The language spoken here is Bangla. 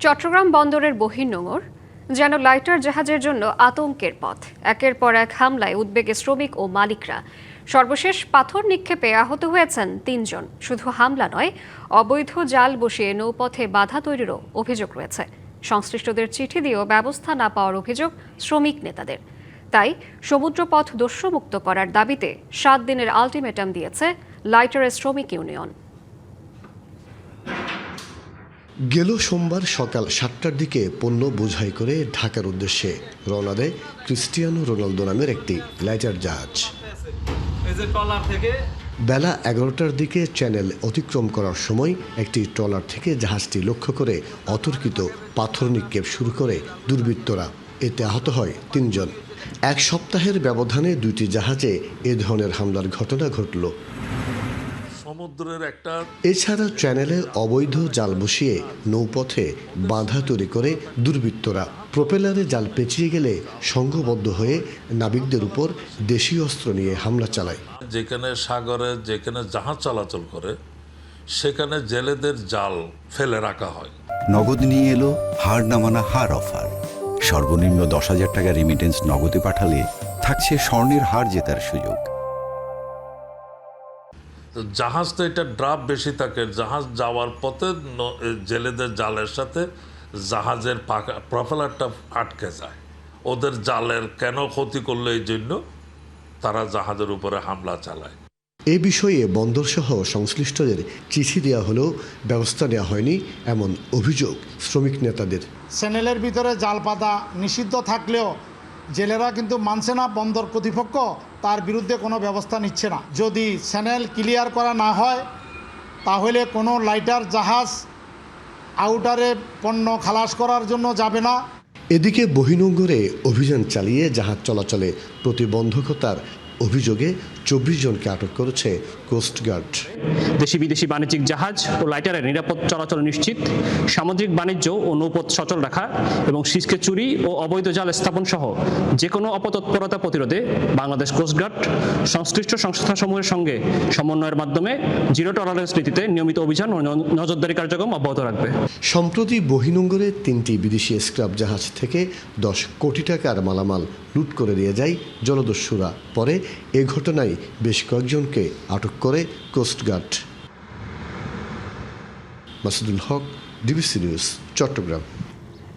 চট্টগ্রাম বন্দরের বহির্নোঙর যেন লাইটার জাহাজের জন্য আতঙ্কের পথ। একের পর এক হামলায় উদ্বেগে শ্রমিক ও মালিকরা। সর্বশেষ পাথর নিক্ষেপে আহত হয়েছেন ৩ জন। শুধু হামলা নয়, অবৈধ জাল বসিয়ে নৌপথে বাধা তৈরিরও অভিযোগ রয়েছে। সংশ্লিষ্টদের চিঠি দিয়েও ব্যবস্থা না পাওয়ার অভিযোগ শ্রমিক নেতাদের। তাই সমুদ্রপথ দস্যুমুক্ত করার দাবিতে ৭ দিনের আলটিমেটাম দিয়েছে লাইটারের শ্রমিক ইউনিয়ন। গেল সোমবার সকাল ৭টার দিকে পণ্য বোঝাই করে ঢাকার উদ্দেশ্যে রওনা দেয় ক্রিস্টিয়ানো রোনালদো নামের একটি লাইটার জাহাজ। বেলা ১১টার দিকে চ্যানেল অতিক্রম করার সময় একটি ট্রলার থেকে জাহাজটি লক্ষ্য করে অতর্কিত পাথর নিক্ষেপ শুরু করে দুর্বৃত্তরা। এতে আহত হয় ৩ জন। এক সপ্তাহের ব্যবধানে ২টি জাহাজে এ ধরনের হামলার ঘটনা ঘটল। এছাড়া চ্যানেলে অবৈধ জাল বসিয়ে নৌপথে বাধা তৈরি করে দুর্বৃত্তরা প্রোপেলারে জাল পেঁচিয়ে গেলে সংঘবদ্ধ হয়ে নাবিকদের উপর দেশীয় অস্ত্র নিয়ে হামলা চালায়। যেখানে সাগরে যেখানে জাহাজ চলাচল করে সেখানে জেলেদের জাল ফেলে রাখা হয়। নগদ নিয়ে এলো হার না মানা হার অফার। সর্বনিম্ন ১০,০০০ টাকা রেমিটেন্স নগদে পাঠালে থাকছে স্বর্ণের হার জেতার সুযোগ। জাহাজ তো এটা ড্রাফট বেশি থাকে, জাহাজ যাওয়ার পথে জেলেদের জালের সাথে জাহাজের প্রপেলারটা আটকে যায়। ওদের জালের কেন ক্ষতি করলো এই জন্য তারা জাহাজের উপরে হামলা চালায়। এ বিষয়ে বন্দরসহ সংশ্লিষ্টদের চিঠি দেওয়া হলেও ব্যবস্থা নেওয়া হয়নি এমন অভিযোগ শ্রমিক নেতাদের। চ্যানেলের ভিতরে জাল পাতা নিষিদ্ধ থাকলেও জেলেরা কিন্তু মানছে না, বন্দর কর্তৃপক্ষ তার বিরুদ্ধে কোনো ব্যবস্থা নিচ্ছে না। যদি চ্যানেল ক্লিয়ার করা না হয় তাহলে কোনো লাইটার জাহাজ আউটারে পণ্য খালাস করার জন্য যাবে না। এদিকে বহির্নোঙরে অভিযান চালিয়ে জাহাজ চলাচলে প্রতিবন্ধকতার অভিযোগে ২৪ জনকে আটক করেছে কোস্টগার্ড। দেশি বিদেশি বাণিজ্যিক জাহাজ ও লাইটারের নিরাপদ চলাচল নিশ্চিত, সামুদ্রিক বাণিজ্য ও নৌপথ সচল রাখা এবং সিসকে চুরি ও অবৈধ জাল স্থাপন সহ যে কোনো অপতৎপরতা প্রতিরোধে বাংলাদেশ কোস্টগার্ড সংশ্লিষ্ট সংস্থাসমূহের সঙ্গে সমন্বয়ের মাধ্যমে জিরো টলারেন্স নীতিতে নিয়মিত অভিযান ও নজরদারি কার্যক্রম অব্যাহত রাখবে। সম্প্রতি বহির্নোঙরে 3টি বিদেশি স্ক্র্যাপ জাহাজ থেকে ১০ কোটি টাকার মালামাল লুট করে দিয়ে যায় জলদস্যুরা। পরে এ ঘটনায় বেশ কয়েকজনকে আটক করে কোস্টগার্ড। মাসুদুল হক, ডিবিসি নিউজ, চট্টগ্রাম।